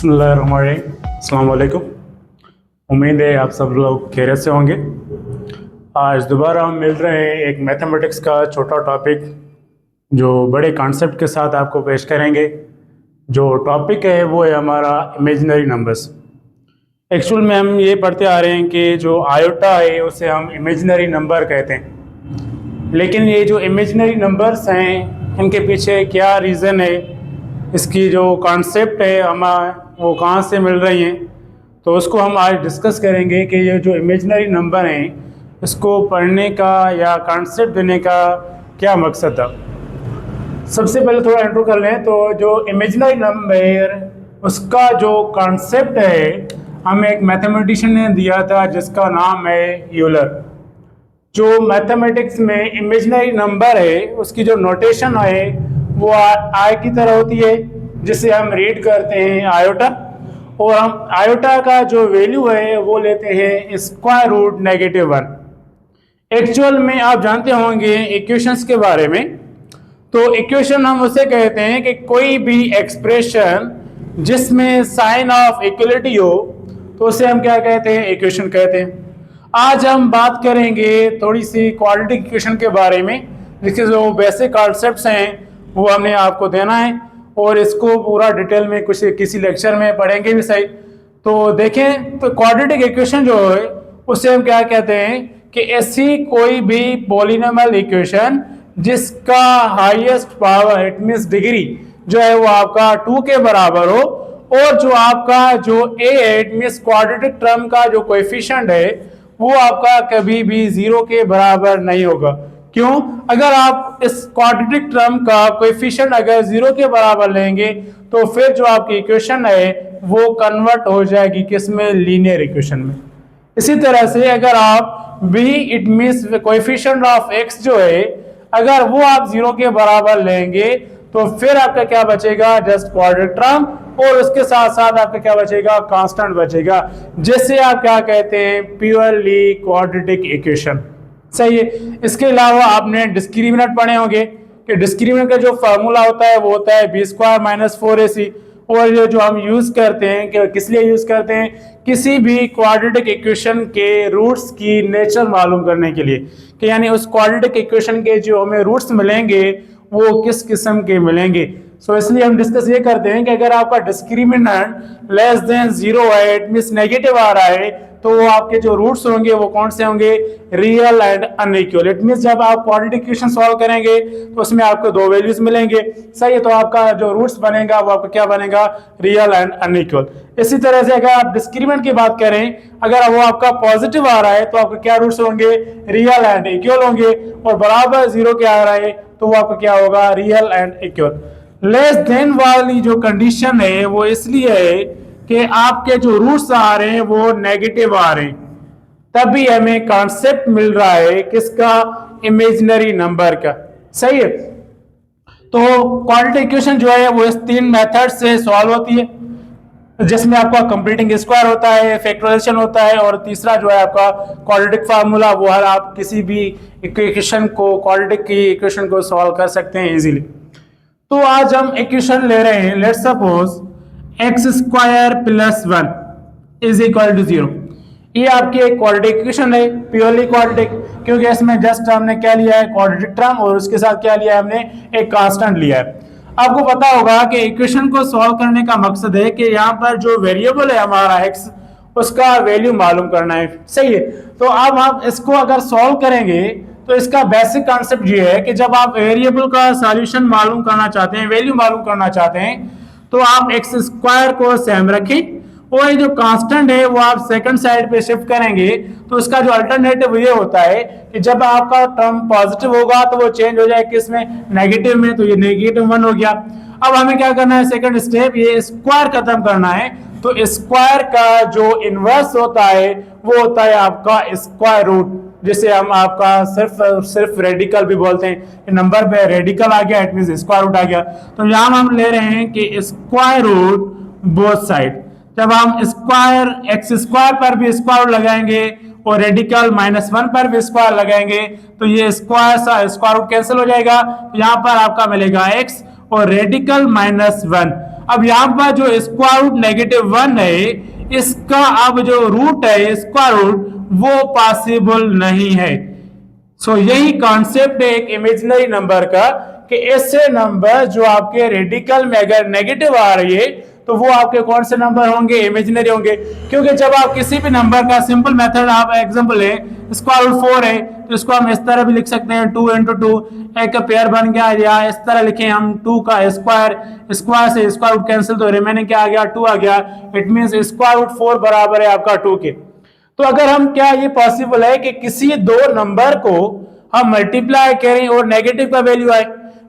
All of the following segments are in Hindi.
बिस्मिल्लाहिर्रहमानिर्रहीम। अस्सलाम वालेकुम। उम्मीद है आप सब लोग खैरियत से होंगे। आज दोबारा हम मिल रहे हैं एक मैथमेटिक्स का छोटा टॉपिक जो बड़े कॉन्सेप्ट के साथ आपको पेश करेंगे। जो टॉपिक है वो है हमारा इमेजिनरी नंबर्स। एक्चुअल में हम ये पढ़ते आ रहे हैं कि जो आयोटा है उसे हम इमेजिनरी नंबर कहते हैं, लेकिन ये जो इमेजिनरी नंबर्स हैं इनके पीछे क्या रीज़न है, इसकी जो कॉन्सेप्ट है हमें वो कहाँ से मिल रही हैं, तो उसको हम आज डिस्कस करेंगे कि ये जो इमेजिनरी नंबर हैं इसको पढ़ने का या कॉन्सेप्ट देने का क्या मकसद था। सबसे पहले थोड़ा इंट्रो कर लें तो जो इमेजिनरी नंबर उसका जो कॉन्सेप्ट है हमें एक मैथमेटिशियन ने दिया था जिसका नाम है यूलर। जो मैथमेटिक्स में इमेजिनरी नंबर है उसकी जो नोटेशन है वो आई की तरह होती है, जिसे हम रीड करते हैं आयोटा, और हम आयोटा का जो वैल्यू है वो लेते हैं स्क्वायर रूट -1। एक्चुअल में आप जानते होंगे इक्वेशंस के बारे में, तो इक्वेशन हम उसे कहते हैं कि कोई भी एक्सप्रेशन जिसमें साइन ऑफ इक्वलिटी हो तो उसे हम क्या कहते हैं, इक्वेशन कहते हैं। आज हम बात करेंगे थोड़ी सी क्वाड्रेटिक इक्वेशन के बारे में, जिसके जो बेसिक कॉन्सेप्ट्स हैं वो हमने आपको देना है और इसको पूरा डिटेल में कुछ किसी लेक्चर में पढ़ेंगे भी सही। तो देखें तो क्वाड्रेटिक इक्वेशन जो है उसे हम क्या कहते हैं कि ऐसी कोई भी पॉलिनोमियल इक्वेशन जिसका highest power it means degree जो है वो आपका 2 के बराबर हो, और जो आपका जो ए इट मींस क्वाड्रेटिक टर्म का जो कोएफिशिएंट है वो आपका कभी भी 0 के बराबर नहीं होगा। क्यों? अगर आप इस क्वाड्रेटिक टर्म का कोएफिशिएंट अगर 0 के बराबर लेंगे तो फिर जो आपकी इक्वेशन है वो कन्वर्ट हो जाएगी किस में, लीनियर इक्वेशन में। इसी तरह से अगर आप b it means coefficient of x जो है अगर वो आप 0 के बराबर लेंगे तो फिर आपका क्या बचेगा, जस्ट क्वाड्रेटिक टर्म, और उसके साथ साथ आपका क्या बचेगा, कांस्टेंट बचेगा, जिसे आप क्या कहते हैं, प्योरली क्वाड्रेटिक इक्वेशन। सही है। इसके अलावा आपने डिस्क्रिमिनेंट पढ़े होंगे कि डिस्क्रिमिनेंट का जो फार्मूला होता है वो होता है b² - 4ac, और ये जो हम यूज करते हैं कि किस लिए यूज करते हैं, किसी भी क्वाड्रेटिक इक्वेशन के रूट्स की नेचर मालूम करने के लिए, कि यानी उस क्वाड्रेटिक इक्वेशन के जो हमें रूट्स मिलेंगे वो किस किस्म के मिलेंगे। सो इसलिए हम डिस्कस ये करते हैं कि अगर आपका डिस्क्रिमिनेंट लेस देन 0 है इट मींस नेगेटिव आ रहा है तो वो आपके जो रूट्स होंगे वो कौन से होंगे, real and unequal. It means जब आप क्वाड्रेटिक इक्वेशन सॉल्व करेंगे तो उसमें आपको 2 वैल्यूज मिलेंगे। सही है, तो आपका जो रूट्स बनेगा वो आपका क्या बनेगा, रियल एंड अनइक्वल। इसी तरह से अगर आप डिस्क्रिमिनेंट की बात करें, अगर वो आपका पॉजिटिव आ रहा है तो आपके क्या रूट्स होंगे, रियल एंड इक्वल होंगे, और बराबर 0 के आ रहा है तो वो आपका क्या होगा, real and equal. Less than वाली जो कंडीशन है वो इसलिए है कि आपके जो रूट्स आ रहे हैं वो नेगेटिव आ रहे हैं, तभी हमें कॉन्सेप्ट मिल रहा है किसका, इमेजिनरी नंबर का। सही है। तो क्वाड्रेटिक इक्वेशन जो है वो इस 3 मेथड से सॉल्व होती है, जिसमें आपका कंप्लीटिंग स्क्वायर होता है, फैक्टराइजेशन होता है, और तीसरा जो है आपका क्वाड्रेटिक फार्मूला, वो हर आप किसी भी इक्वेशन को, क्वाड्रेटिक की इक्वेशन को सॉल्व कर सकते हैं इजीली। तो आज हम इक्वेशन ले रहे हैं, लेट्स सपोज x² + 1 = 0। ये आपकी एक क्वाड्रेटिक इक्वेशन है, प्योरली क्वाड्रेटिक, क्योंकि इसमें जस्ट हमने क्या लिया है, क्वाड्रेटिक टर्म, और उसके साथ क्या लिया है, हमने एक कांस्टेंट लिया है। आपको पता होगा कि इक्वेशन को सॉल्व करने का मकसद है कि यहाँ पर जो वेरिएबल है हमारा x उसका वैल्यू मालूम करना है। सही है। तो अब आप इसको अगर सॉल्व करेंगे तो इसका बेसिक कॉन्सेप्ट ये है कि जब आप वेरिएबल का सॉल्यूशन मालूम करना चाहते हैं, वैल्यू मालूम करना चाहते हैं, तो आप x² को सेम रखें, और ये जो कांस्टेंट है वो आप सेकंड साइड पे शिफ्ट करेंगे, तो उसका जो अल्टरनेटिव ये होता है कि जब आपका टर्म पॉजिटिव होगा तो वो चेंज हो जाए किस में, नेगेटिव में, तो ये -1 हो गया। अब हमें क्या करना है, सेकंड स्टेप, ये स्क्वायर खत्म करना है, तो स्क्वायर का जो इनवर्स होता है वो होता है आपका स्क्वायर रूट, जिसे हम आपका सिर्फ रेडिकल भी बोलते हैं। नंबर पे रेडिकल आ गया, इट मींस स्क्वायर रूट आ गया। तो यहाँ हम ले रहे हैं कि स्क्वायर रूट बोथ साइड। जब हम स्क्वायर x² पर भी स्क्वायर रूट लगाएंगे और रेडिकल -1 पर भी स्क्वायर लगाएंगे तो ये स्क्वायर रूट कैंसिल हो जाएगा। यहाँ पर आपका मिलेगा x और रेडिकल -1, अब यहाँ पर जो स्क्वायर रूट -1 है, इसका अब जो रूट है स्क्वायर रूट, वो पॉसिबल नहीं है। सो यही कॉन्सेप्ट है एक इमेजिनरी नंबर का, कि ऐसे नंबर जो आपके रेडिकल में अगर नेगेटिव आ रही है तो वो आपके कौन से नंबर होंगे, इमेजिनरी होंगे। क्योंकि जब आप किसी भी नंबर का सिंपल मेथड, आप एग्जांपल है स्क्वायर रूट 4 है, तो इसको हम इस तरह भी लिख सकते हैं 2 × 2, एक पेयर बन गया, या इस तरह लिखें हम 2 का स्क्वायर, स्क्वायर से स्क्वायर रूट कैंसिल, तो रिमेनिंग क्या आ गया, 2 आ गया। इट मींस स्क्वायर रूट 4 बराबर है आपका 2 के। तो अगर हम, क्या ये पॉसिबल है कि किसी दो नंबर को हम मल्टीप्लाई करें और नेगेटिव का वैल्यू आए?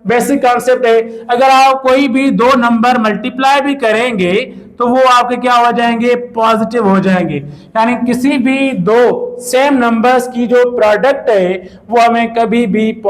बेसिक कॉन्सेप्ट है, अगर आप कोई भी दो नंबर मल्टीप्लाई भी करेंगे तो वो आपके क्या हो जाएंगे, पॉजिटिव हो जाएंगे। यानी किसी भी दो सेम नंबर्स की जो प्रोडक्ट है वो हमें कभी भी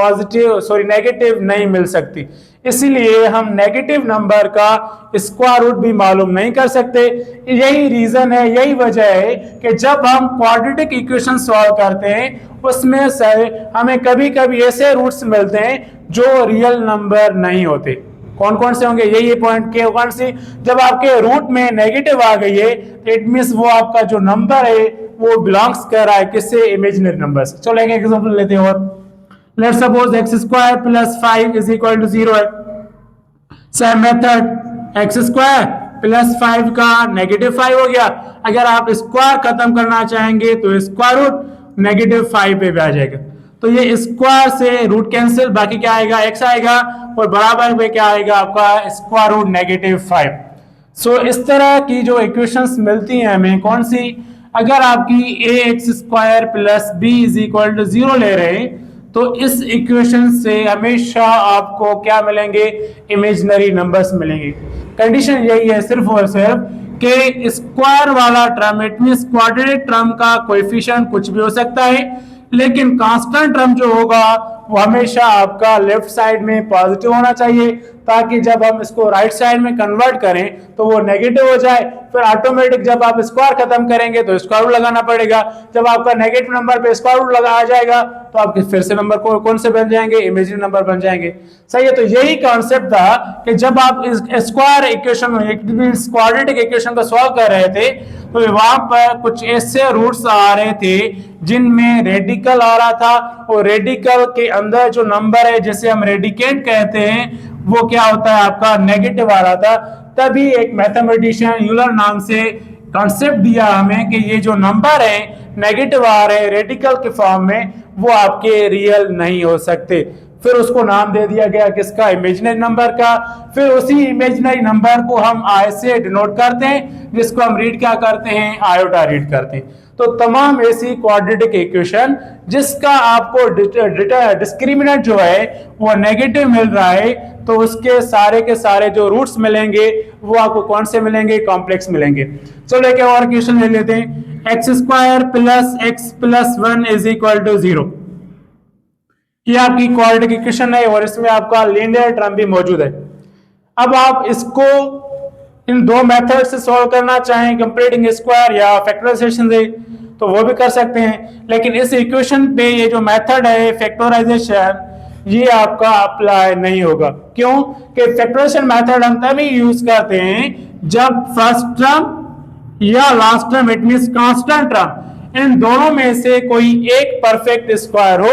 नेगेटिव नहीं मिल सकती। इसीलिए हम नेगेटिव नंबर का स्क्वायर रूट भी मालूम नहीं कर सकते। यही रीजन है, यही वजह है कि जब हम क्वाड्रेटिक इक्वेशन सॉल्व करते हैं उसमें से हमें कभी कभी ऐसे रूट्स मिलते हैं जो रियल नंबर नहीं होते। कौन कौन से होंगे, यही पॉइंट के कौन सी, जब आपके रूट में नेगेटिव आ गई है इट मींस वो आपका जो नंबर है वो बिलोंग्स कर रहा है किससे, इमेजिनरी नंबर से। चलो एक एग्जांपल लेते हैं और लेट्स सपोज x² + 5 = 0 है। सेम मेथड, x² + 5 का -5 हो गया। अगर आप स्क्वायर खत्म करना चाहेंगे तो स्क्वायर रूट -5 पे भी आ जाएगा। तो ये स्क्वायर से रूट कैंसिल, बाकी क्या आएगा, x आएगा, और बराबर में क्या आएगा आपका स्क्वायर रूट -5। सो इस तरह की जो इक्वेशंस मिलती हैं हमें, कौन सी, अगर आपकी ax² + b = 0 ले रहे हैं तो इस इक्वेशन से हमेशा आपको क्या मिलेंगे, इमेजिनरी नंबर्स मिलेंगे। कंडीशन यही है सिर्फ और सिर्फ कि स्क्वायर वाला term, it means quadratic term का कोएफिशिएंट कुछ भी हो सकता है, लेकिन कांस्टेंट टर्म जो होगा वो हमेशा आपका लेफ्ट साइड में पॉजिटिव होना चाहिए, ताकि जब हम इसको राइट साइड में कन्वर्ट करें तो वो नेगेटिव हो जाए। फिर ऑटोमेटिक जब आप स्क्वायर खत्म करेंगे तो स्क्वायर रूट लगाना पड़ेगा। जब आपका नेगेटिव नंबर पे स्क्वायर रूट लगाया जाएगा तो आपके फिर से नंबर कौन से बन जाएंगे, इमेजिनरी नंबर बन जाएंगे। सही है, तो यही कॉन्सेप्ट था कि जब आप इस स्क्वायर इक्वेशन, क्वाड्रेटिक इक्वेशन को सॉल्व कर रहे थे तो वहां पर कुछ ऐसे रूट्स आ रहे थे जिनमें रेडिकल आ रहा था, और रेडिकल के अंदर जो नंबर है जिसे हम रेडिकेंड कहते हैं वो क्या होता है आपका, नेगेटिव आ रहा था। तभी एक मैथमेटिशियन यूलर नाम से कॉन्सेप्ट दिया हमें कि ये जो नंबर है नेगेटिव आ रहे हैं रेडिकल के फॉर्म में, वो आपके रियल नहीं हो सकते। फिर उसको नाम दे दिया गया किसका, इमेजिनरी नंबर का। फिर उसी इमेजिनरी नंबर को हम आई से डिनोट करते हैं, जिसको हम रीड क्या करते हैं, आयोटा रीड करते हैं। तो तमाम ऐसी क्वाड्रेटिक इक्वेशन जिसका आपको डिस्क्रिमिनेंट जो है वो नेगेटिव मिल रहा है, तो उसके सारे के सारे जो रूट्स मिलेंगे वो आपको कौन से मिलेंगे, कॉम्प्लेक्स मिलेंगे। चलो एक और क्वेश्चन ले लेते हैं, x² + x + 1 = 0। ये आपकी क्वाड्रेटिक इक्वेशन है और इसमें आपका लीनियर टर्म भी मौजूद है। अब आप इसको इन दो मेथड से सॉल्व करना चाहें, कंप्लीटिंग स्क्वायर या फैक्टराइजेशन से, तो वो भी कर सकते हैं। लेकिन इस इक्वेशन पे ये जो मेथड है फैक्टराइजेशन, ये आपका अप्लाई नहीं होगा। क्यों कि फैक्टराइजेशन मेथड हम तभी यूज करते हैं जब फर्स्ट टर्म या last term, it means constant term, इन दोनों में से कोई एक परफेक्ट स्क्वायर हो,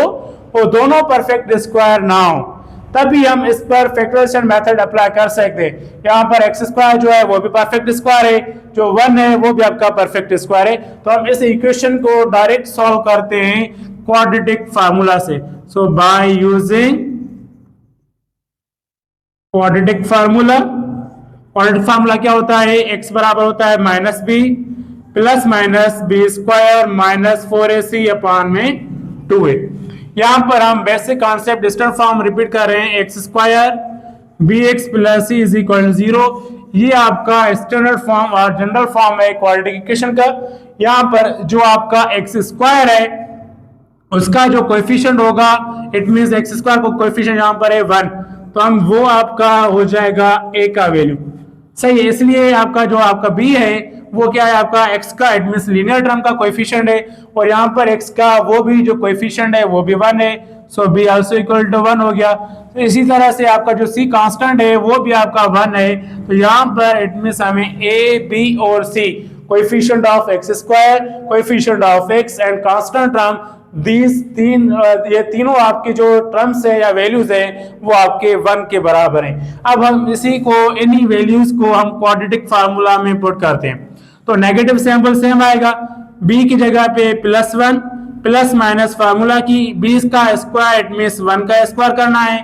वो दोनों परफेक्ट स्क्वायर ना हो, तभी हम इस पर फैक्टराइजेशन मेथड अप्लाई कर सकते हैं। यहाँ पर x² जो है वो भी परफेक्ट स्क्वायर है, जो 1 है वो भी आपका परफेक्ट स्क्वायर है। तो हम इस इक्वेशन को डायरेक्ट सॉल्व करते हैं क्वाड्रेटिक फार्मूला से। So by using quadratic formula, quadratic formula क्या होता है, x बराबर होता है -b + -b² - 4ac/2a। यहां पर हम basic concept disturb form repeat कर रहे हैं, x² bx + c = 0। ये आपका स्टैंडर्ड फॉर्म और जनरल फॉर्म है क्वाड्रेटिक इक्वेशन का। यहां पर जो आपका x² है उसका जो कोएफिशिएंट होगा, इट मींस x² को कोएफिशिएंट यहां पर है 1, तो हम वो आपका हो जाएगा a का वैल्यू। सही है, इसलिए आपका जो आपका b है वो क्या है, आपका x का, इट मींस लीनियर टर्म का कोएफिशिएंट है, और यहाँ पर x का वो भी जो कोएफिशिएंट है वो भी 1 है। सो b also = 1 हो गया। तो इसी तरह से आपका जो सी कांस्टेंट है वो भी आपका 1 है। तो यहाँ पर इट मींस हमें ए, बी और C coefficient of X square, coefficient of X and constant term, ये तीनों आपके जो टर्म्स है या वैल्यूज है वो आपके 1 के बराबर हैं। अब हम इसी को, इन्हीं वैल्यूज को हम क्वाड्रेटिक फार्मूला में पुट करते हैं। तो नेगेटिव सैंपल सेम आएगा, b की जगह पे +1 प्लस माइनस फार्मूला की 20 का स्क्वायर इट मींस 1 का स्क्वायर करना है,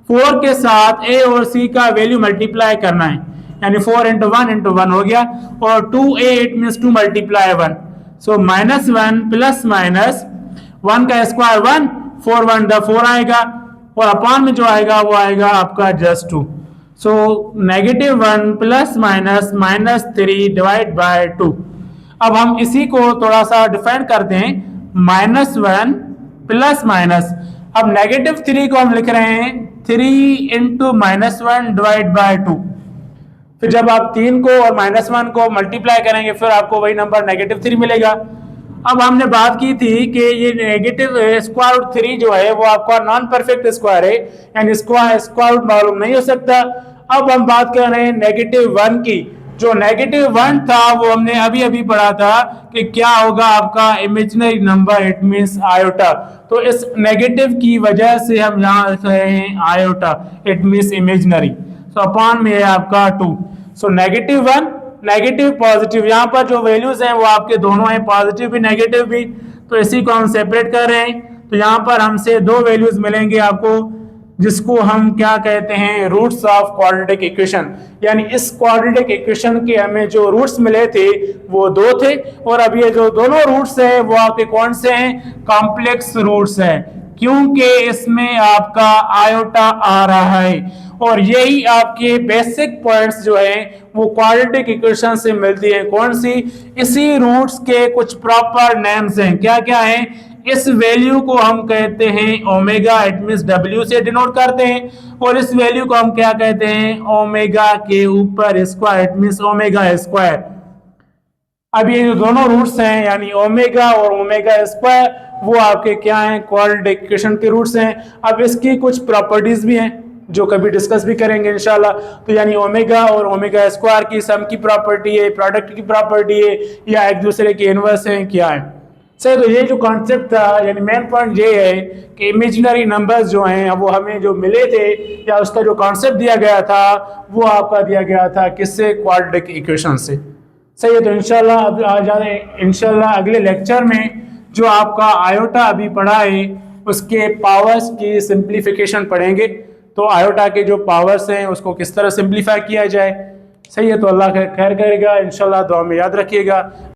4 के साथ a और c का वैल्यू मल्टीप्लाई करना है, यानी 4 × 1 × 1 हो गया, और 2a it means 2 × 1, so -1 plus minus 1 का स्क्वायर 1, 4 1 द 4 आएगा, और अपॉन में जो आएगा वो आएगा आपका just 2, so -1 plus minus -3 divide by 2। अब हम इसी को थोड़ा सा डिफाइन करते हैं, -1 प्लस माइनस, अब -3 को हम लिख रहे हैं 3 × -1 डिवाइड बाय 2। फिर जब आप 3 को और -1 को मल्टीप्लाई करेंगे फिर आपको वही नंबर -3 मिलेगा। अब हमने बात की थी कि ये नेगेटिव स्क्वायर रूट 3 जो है वो आपका नॉन परफेक्ट स्क्वायर है, यानी स्क्वायर रूट मालूम नहीं हो सकता। अब हम बात कर रहे हैं -1 की। जो -1 था वो हमने अभी अभी पढ़ा था कि क्या होगा आपका imaginary number, it means iota. तो इस नेगेटिव की वजह से हम यहाँ लिख रहे हैं iota, it means imaginary, so upon में है आपका 2। सो -1 नेगेटिव पॉजिटिव, यहाँ पर जो वैल्यूज हैं वो आपके दोनों हैं, पॉजिटिव भी नेगेटिव भी, तो इसी को हम सेपरेट कर रहे हैं। तो यहाँ पर हमसे दो वैल्यूज मिलेंगे आपको, जिसको हम क्या कहते हैं, रूट्स ऑफ क्वाड्रेटिक इक्वेशन, यानी इस क्वाड्रेटिक इक्वेशन के हमें जो रूट्स मिले थे वो 2 थे, और अब ये जो दोनों रूट्स हैं वो आपके कौन से हैं, कॉम्प्लेक्स रूट्स हैं, क्योंकि इसमें आपका आयोटा आ रहा है। और यही आपके बेसिक पॉइंट्स जो हैं वो क्वाड्रेटिक इक्वेशन से मिलती है, कौन सी, इसी रूट्स के कुछ प्रॉपर नेम्स हैं, क्या क्या हैं, इस वैल्यू को हम कहते हैं ओमेगा, इट मींस W से डिनोट करते हैं, और इस वैल्यू को हम क्या कहते हैं, ओमेगा के ऊपर square, it means omega square. अब ये जो दोनों रूट्स हैं यानी ओमेगा और ओमेगा स्क्वायर वो आपके क्या हैं, क्वाड्रेटिक इक्वेशन के रूट्स हैं। अब इसकी कुछ प्रॉपर्टीज भी हैं जो कभी डिस्कस भी करेंगे इंशाल्लाह। तो यानी ओमेगा और ओमेगा स्क्वायर की सम की प्रॉपर्टी है, प्रोडक्ट की प्रॉपर्टी है, या एक दूसरे के इनवर्स है, क्या है सही। तो ये जो कॉन्सेप्ट था, यानी मेन पॉइंट ये है कि इमेजिनरी नंबर्स जो हैं वो हमें जो मिले थे, या उसका जो कॉन्सेप्ट दिया गया था वो आपका दिया गया था किससे, क्वाड्रेटिक इक्वेशन से, सही है। तो इंशाल्लाह अब आ जाए इंशाल्लाह अगले लेक्चर में जो आपका आयोटा अभी पढ़ा है उसके पावर्स की सिंप्लीफिकेशन पढ़ेंगे। तो आयोटा के जो पावर्स हैं उसको किस तरह सिंप्लीफाई किया जाए, सही है। तो अल्लाह खैर करेगा इंशाल्लाह, दुआ में याद रखिएगा।